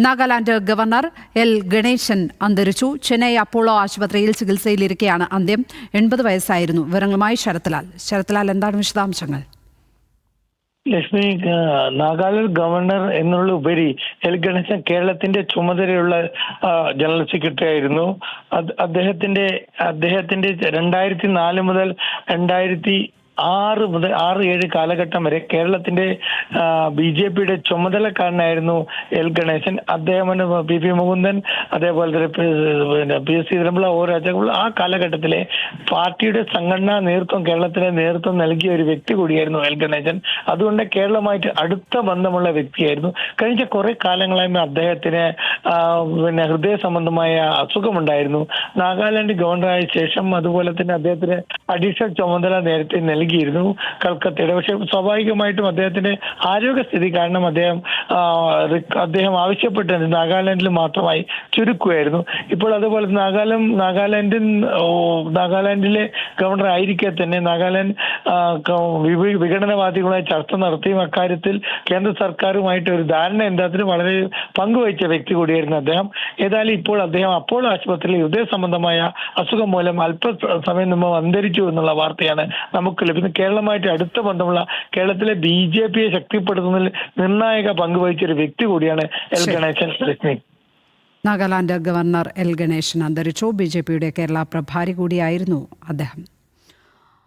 Nagaland governor L Ganesan അന്തരിച്ചു. Chennai Apollo ആശുപത്രിയിൽ ചികിത്സയിലിരിക്കെയാണ് അന്ത്യം. 80 വയസ്സായിരുന്നു. വിവരങ്ങളുമായി ശരത്ലാൽ, എന്താണ് വിശദാംശങ്ങൾ? ലക്ഷ്മി, നാഗാലാൻഡ് ഗവർണർ എന്നുള്ള ഉപരി എൽ ഗണേശൻ കേരളത്തിന്റെ ചുമതലയുള്ള ജനറൽ സെക്രട്ടറി ആയിരുന്നു. അദ്ദേഹത്തിന്റെ 2004 മുതൽ 2006 കാലഘട്ടം വരെ കേരളത്തിന്റെ BJPയുടെ ചുമതലക്കാരനായിരുന്നു എൽ ഗണേശൻ. അദ്ദേഹം PP മുകുന്ദൻ, അതേപോലെ തന്നെ PS ശ്രീധരൻപിള്ള, O രാജഗോപാൽ ആ കാലഘട്ടത്തിലെ പാർട്ടിയുടെ സംഘടനാ നേതൃത്വം, കേരളത്തിലെ നേതൃത്വം നൽകിയ ഒരു വ്യക്തി കൂടിയായിരുന്നു എൽ ഗണേശൻ. അതുകൊണ്ട് കേരളമായിട്ട് അടുത്ത ബന്ധമുള്ള വ്യക്തിയായിരുന്നു. കഴിഞ്ഞ കുറെ കാലങ്ങളായി അദ്ദേഹത്തിന് ഹൃദയ സംബന്ധമായ അസുഖമുണ്ടായിരുന്നു. നാഗാലാൻഡ് ഗവർണറായ ശേഷം അതുപോലെ തന്നെ അദ്ദേഹത്തിന് അഡീഷണൽ ചുമതല നേരത്തെ നൽകിയിരുന്നു കൽക്കത്തയുടെ. പക്ഷെ സ്വാഭാവികമായിട്ടും അദ്ദേഹത്തിന്റെ ആരോഗ്യസ്ഥിതി കാരണം അദ്ദേഹം ആവശ്യപ്പെട്ടത് നാഗാലാൻഡിൽ മാത്രമായി ചുരുക്കുകയായിരുന്നു. ഇപ്പോൾ അതുപോലെ നാഗാലാൻഡിലെ ഗവർണർ ആയിരിക്കെ തന്നെ നാഗാലാൻഡ് വിഘടനവാദികളുമായി ചർച്ച നടത്തിയും അക്കാര്യത്തിൽ കേന്ദ്ര സർക്കാരുമായിട്ട് ഒരു ധാരണ എന്താത്തിന് വളരെ പങ്കുവഹിച്ച വ്യക്തി കൂടിയായിരുന്നു അദ്ദേഹം. ഏതായാലും ഇപ്പോൾ അദ്ദേഹം അപ്പോളോ ആശുപത്രിയിൽ ഹൃദയ സംബന്ധമായ അസുഖം മൂലം അല്പസമയം മുമ്പ് അന്തരിച്ചു എന്നുള്ള വാർത്തയാണ് നമുക്ക് ലഭിക്കുന്നത്. കേരളമായിട്ട് അടുത്ത ബന്ധമുള്ള കേരളത്തിലെ BJPയെ ശക്തിപ്പെടുത്തുന്നതിൽ നിർണായക പങ്കുവഹിച്ച ഒരു വ്യക്തി കൂടിയാണ് L Ganesan. Nagaland governor L Ganesan അന്തരിച്ചു. BJPയുടെ കേരള പ്രഭാരി കൂടിയായിരുന്നു അദ്ദേഹം.